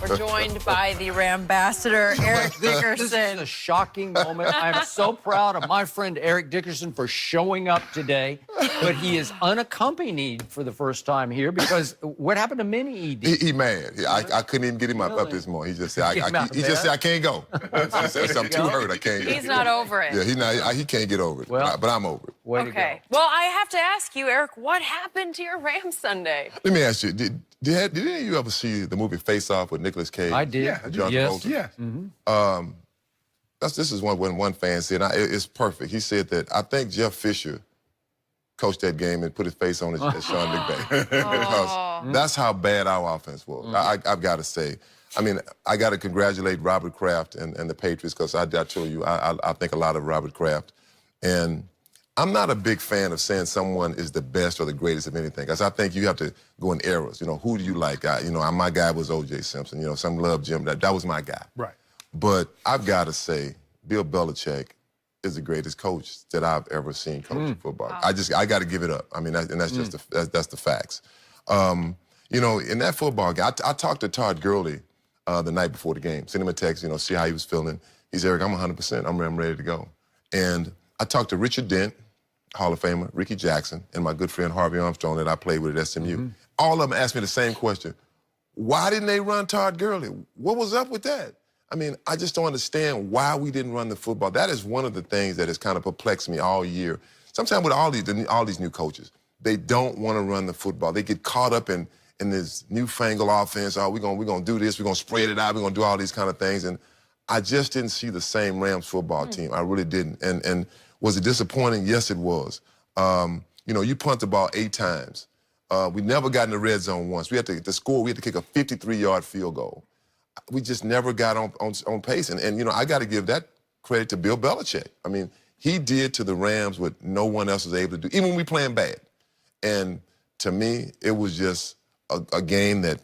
We're joined by the Rambassador, Eric Dickerson. This is a shocking moment. I'm so proud of my friend Eric Dickerson for showing up today, but he is unaccompanied for the first time here because what happened to Mini ED? He mad. I couldn't even get him up this morning. He just said, I can't go. He said, I'm too hurt. I can't go. He's not over it. Yeah, he can't get over it. Well, but I'm over it. Way to go. Well, I have to ask you, Eric, what happened to your Rams Sunday? Let me ask you, did any of you ever see the movie Face Off with Nicolas Cage? I did. Yeah, John yes. Travolta? Yeah. Mm-hmm. This is one fan said, it's perfect. He said that I think Jeff Fisher coached that game and put his face on as Sean McVay. Because that's how bad our offense was. I've got to say. I mean, I got to congratulate Robert Kraft and the Patriots because I tell you, I think a lot of Robert Kraft. And I'm not a big fan of saying someone is the best or the greatest of anything, because I think you have to go in eras. You know, who do you like? My guy was O.J. Simpson. You know, some love Jim. That was my guy. Right. But I've got to say, Bill Belichick is the greatest coach that I've ever seen coach football. Wow. I got to give it up. I mean, that's just that's the facts. You know, in that football game, I talked to Todd Gurley the night before the game. Sent him a text, see how he was feeling. He's Eric, I'm 100%. I'm ready to go. And I talked to Richard Dent, Hall of Famer, Ricky Jackson, and my good friend Harvey Armstrong that I played with at SMU. All of them asked me the same question. Why didn't they run Todd Gurley? What was up with that? I mean, I just don't understand why we didn't run the football. That is one of the things that has kind of perplexed me all year. Sometimes with all these new coaches, they don't want to run the football. They get caught up in this newfangled offense. Oh, we're gonna do this. We're gonna spread it out. We're gonna do all these kind of things. And I just didn't see the same Rams football team. I really didn't. And was it disappointing? Yes, it was. You punt the ball 8 times. We never got in the red zone once. We had to score. We had to kick a 53-yard field goal. We just never got on pace. And I got to give that credit to Bill Belichick. I mean, he did to the Rams what no one else was able to do, even when we playing bad. And to me, it was just a game that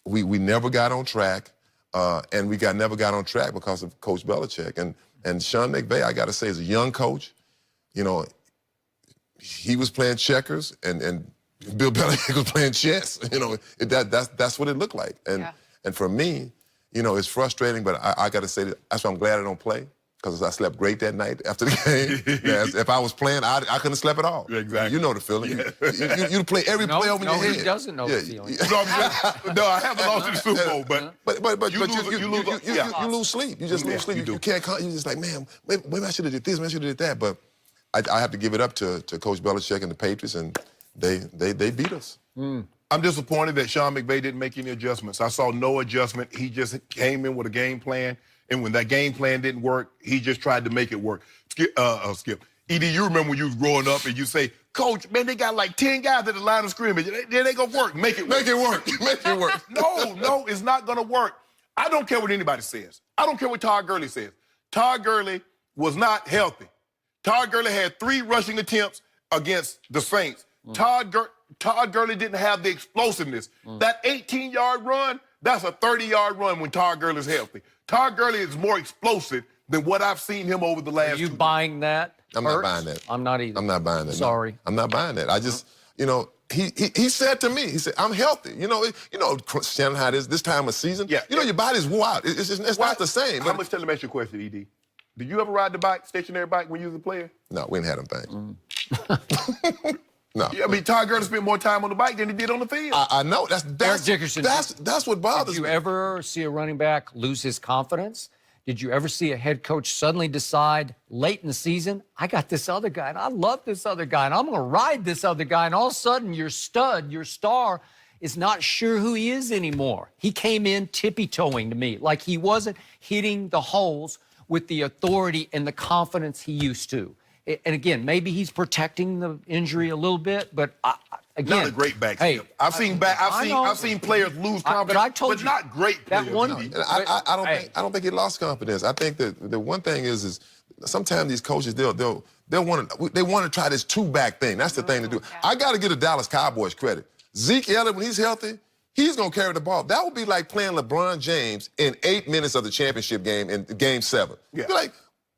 we never got on track, and we never got on track because of Coach Belichick. And Sean McVay, I got to say, is a young coach. He was playing checkers, and Bill Belichick was playing chess. That's what it looked like. And for me, it's frustrating, but I got to say that's why I'm glad I don't play, because I slept great that night after the game. If I was playing, I couldn't have slept at all. Exactly. You know the feeling. Yeah. You play every play over your head. He doesn't know the feeling. No, I haven't lost in the Super Bowl, but you lose sleep. You just lose sleep. You can't. You just like, man, maybe I should have did this. Maybe I should have did that. But I have to give it up to Coach Belichick and the Patriots, and they beat us. I'm disappointed that Sean McVay didn't make any adjustments. I saw no adjustment. He just came in with a game plan, and when that game plan didn't work, he just tried to make it work. Skip. ED, you remember when you was growing up and you say, Coach, man, they got like 10 guys at the line of scrimmage. They ain't gonna work. Make it work. Make it work. Make it work. No, it's not gonna work. I don't care what anybody says. I don't care what Todd Gurley says. Todd Gurley was not healthy. Todd Gurley had 3 rushing attempts against the Saints. Todd Gurley didn't have the explosiveness. That 18-yard run, that's a 30-yard run when Todd Gurley's healthy. Todd Gurley is more explosive than what I've seen him over the last 2 years. Are you buying that? I'm not buying that. I'm not either. I'm not buying that. Sorry. No. I'm not buying that. I just, he said to me, he said, I'm healthy. Shannon, how it is this time of season. Yeah. Your body's wore out. It's not the same. How much tell me ask you a question, ED? Did you ever ride the bike, stationary bike, when you was a player? No, we didn't have them things. No. Yeah, I mean, Todd Gurley spent more time on the bike than he did on the field. I know. Eric Dickerson, that's what bothers me. Did you ever see a running back lose his confidence? Did you ever see a head coach suddenly decide late in the season, I got this other guy, and I love this other guy, and I'm going to ride this other guy, and all of a sudden your stud, your star, is not sure who he is anymore. He came in tippy-toeing to me, like he wasn't hitting the holes with the authority and the confidence he used to. And again, maybe he's protecting the injury a little bit, but again, not a great back. Hey, I've seen players lose confidence, but not great players. That one, I don't think he lost confidence. I think that the one thing is sometimes these coaches they want to try this 2-back thing. That's the thing to do. Okay. I got to give the Dallas Cowboys credit. Zeke Elliott, when he's healthy, he's going to carry the ball. That would be like playing LeBron James in 8 minutes of the championship game in Game 7. Yeah. You're like,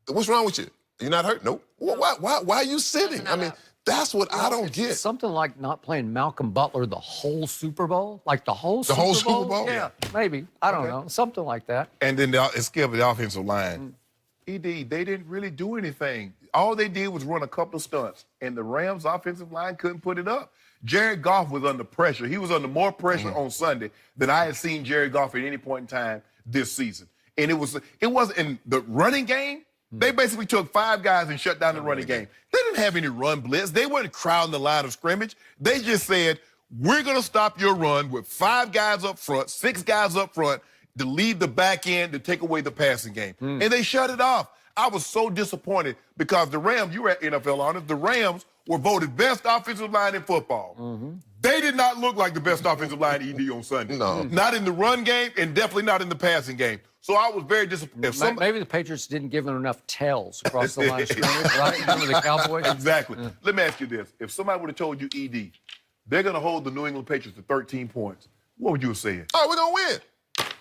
what's wrong with you? You're not hurt? Nope. Why are you sitting? I mean, That's what I don't get. Something like not playing Malcolm Butler the whole Super Bowl, like the whole The Super whole Bowl? Super Bowl? Yeah, maybe. I don't know. Something like that. And then it's scared of the offensive line. ED, they didn't really do anything. All they did was run a couple of stunts, and the Rams' offensive line couldn't put it up. Jared Goff was under pressure. He was under more pressure on Sunday than I had seen Jared Goff at any point in time this season. And it wasn't in the running game. They basically took 5 guys and shut down the running game. They didn't have any run blitz. They weren't crowding the line of scrimmage. They just said, we're going to stop your run with 5 guys up front, 6 guys up front to lead the back end to take away the passing game. And they shut it off. I was so disappointed because the Rams, you were at NFL Honors, the Rams were voted best offensive line in football. They did not look like the best offensive line ED on Sunday. No. Not in the run game and definitely not in the passing game. So I was very disappointed. Maybe the Patriots didn't give them enough tells across the line of scrimmage, right? Remember the Cowboys? Exactly. Let me ask you this. If somebody would have told you, ED, they're going to hold the New England Patriots to 13 points, what would you have said? Oh, we're going to win.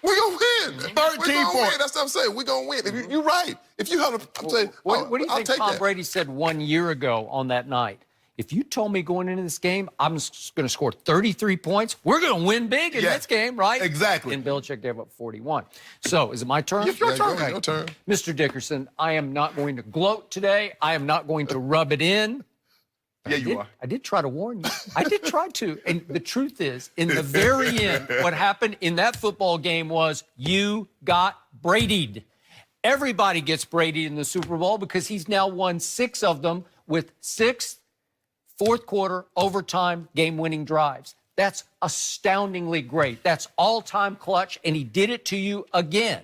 We're going to win. 13 We're gonna points. win. That's what I'm saying. We're going to win. You're right. If you have I'm saying, What do you I'll think take Tom that. Brady said 1 year ago on that night? If you told me going into this game, I'm going to score 33 points, we're going to win big in this game, right? Exactly. And Belichick gave up 41. So, is it my turn? It's your turn. Your turn. Mr. Dickerson, I am not going to gloat today. I am not going to rub it in. Yeah, you are. I did try to warn you. I did try to. And the truth is, in the very end, what happened in that football game was you got Brady'd. Everybody gets Brady in the Super Bowl because he's now won 6 of them with 6 fourth quarter overtime game-winning drives. That's astoundingly great. That's all-time clutch, and he did it to you again,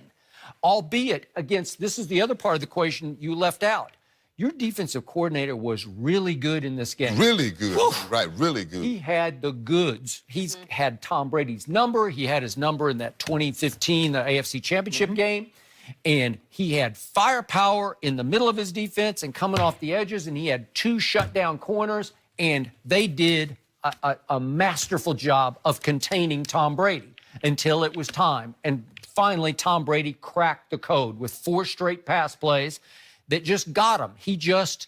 albeit against, this is the other part of the equation you left out. Your defensive coordinator was really good in this game. Really good. Woo. Right, really good. He had the goods. He's had Tom Brady's number. He had his number in that 2015, the AFC Championship game. And he had firepower in the middle of his defense and coming off the edges, and he had 2 shutdown corners, and they did a masterful job of containing Tom Brady until it was time. And finally, Tom Brady cracked the code with 4 straight pass plays that just got him. He just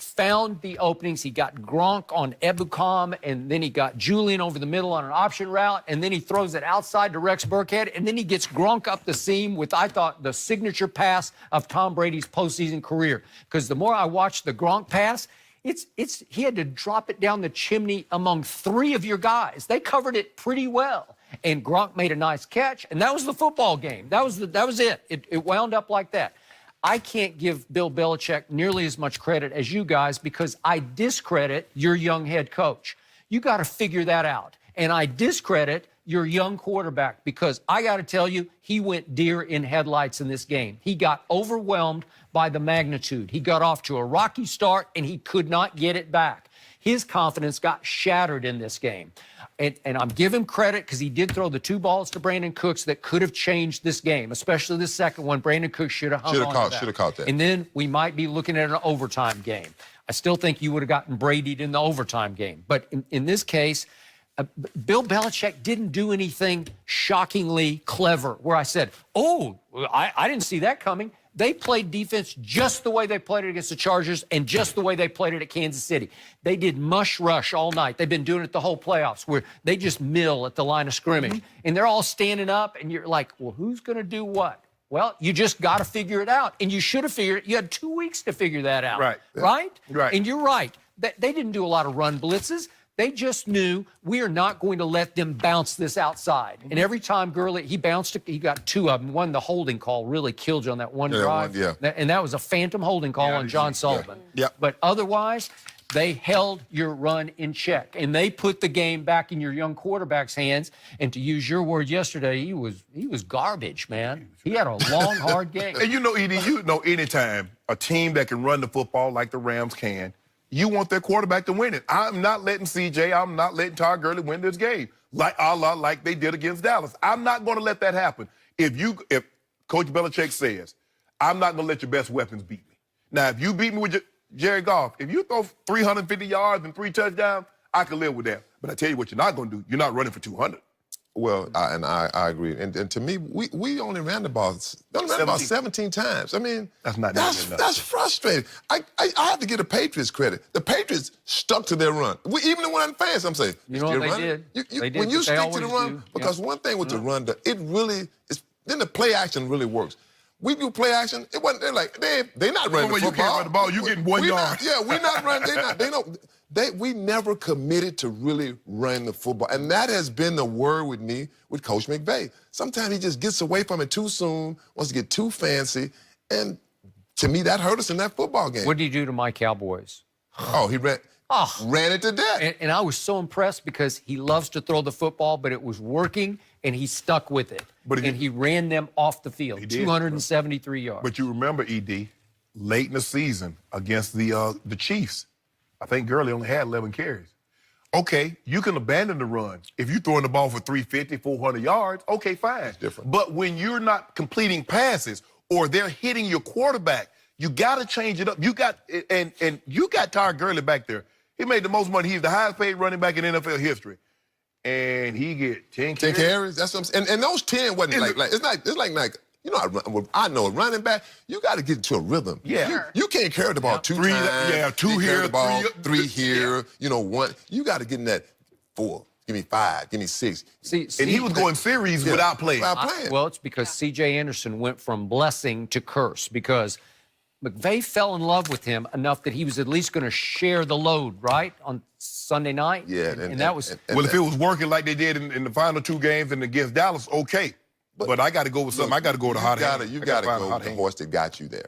found the openings. He got Gronk on Ebukam, and then he got Julian over the middle on an option route, and then he throws it outside to Rex Burkhead, and then he gets Gronk up the seam with, I thought, the signature pass of Tom Brady's postseason career. Because the more I watched the Gronk pass, he had to drop it down the chimney among 3 of your guys. They covered it pretty well. And Gronk made a nice catch, and that was the football game. That was it. It wound up like that. I can't give Bill Belichick nearly as much credit as you guys because I discredit your young head coach. You got to figure that out. And I discredit your young quarterback because I got to tell you, he went deer in headlights in this game. He got overwhelmed by the magnitude. He got off to a rocky start, and he could not get it back. His confidence got shattered in this game. And I'm giving him credit because he did throw the 2 balls to Brandon Cooks that could have changed this game, especially the second one. Brandon Cooks should have hung on to that. Should have caught that. And then we might be looking at an overtime game. I still think you would have gotten Brady'd in the overtime game. But in this case, Bill Belichick didn't do anything shockingly clever where I said, oh, I didn't see that coming. They played defense just the way they played it against the Chargers and just the way they played it at Kansas City. They did mush rush all night. They've been doing it the whole playoffs where they just mill at the line of scrimmage. And they're all standing up, and you're like, well, who's going to do what? Well, you just got to figure it out. And you should have figured it. You had 2 weeks to figure that out. Right. Right? Right. And you're right. They didn't do a lot of run blitzes. They just knew we are not going to let them bounce this outside. And every time Gurley, he bounced, he got 2 of them. One, the holding call really killed you on that one drive. And that was a phantom holding call on John Sullivan. Yeah. But otherwise, they held your run in check. And they put the game back in your young quarterback's hands. And to use your word yesterday, he was garbage, man. He had a long, hard game. And anytime a team that can run the football like the Rams can, you want their quarterback to win it. I'm not letting CJ, I'm not letting Todd Gurley win this game like they did against Dallas. I'm not going to let that happen. If Coach Belichick says, I'm not going to let your best weapons beat me. Now, if you beat me with Jared Goff, if you throw 350 yards and 3 touchdowns, I can live with that. But I tell you what you're not going to do. You're not running for 200. Well, I agree. And to me, we only ran the ball, 17 times. I mean, that's frustrating. I have to give the Patriots credit. The Patriots stuck to their run. Even the one fans, I'm saying, you know what they did? They did when you what they stick to the always run, do. because one thing with the run, it really is. Then the play action really works. We do play action. It wasn't. They're like they're not running the football. You can't run the ball. You getting 1 yard. We're not running. They don't. We never committed to really run the football, and that has been the word with me with Coach McVay. Sometimes he just gets away from it too soon, wants to get too fancy, and to me that hurt us in that football game. What did he do to my Cowboys? Oh, he ran it to death. And I was so impressed because he loves to throw the football, but it was working, and he stuck with it. And he ran them off the field, 273 yards. But you remember, ED, late in the season against the Chiefs, I think Gurley only had 11 carries. Okay, you can abandon the run. If you're throwing the ball for 350, 400 yards, okay, fine. It's different. But when you're not completing passes or they're hitting your quarterback, you got to change it up. You got and you got Todd Gurley back there. He made the most money. He's the highest paid running back in NFL history. And he get 10 carries. 10 carries? That's what I'm saying. And those 10 wasn't it's like you know, I know a running back, you got to get into a rhythm. Yeah. You can't carry the ball two times. Yeah, two here, the ball, three here, yeah. you know, one. You got to get in that 4. Give me 5. Give me 6. See, and he was going series without playing. Well, it's because C.J. Anderson went from blessing to curse because McVay fell in love with him enough that he was at least going to share the load, right, on Sunday night? Yeah. And that was... Well, if it was working like they did in the final 2 games and against Dallas, okay. But I got to go with something. I got to go with the hot hand. You got to go with the horse that got you there.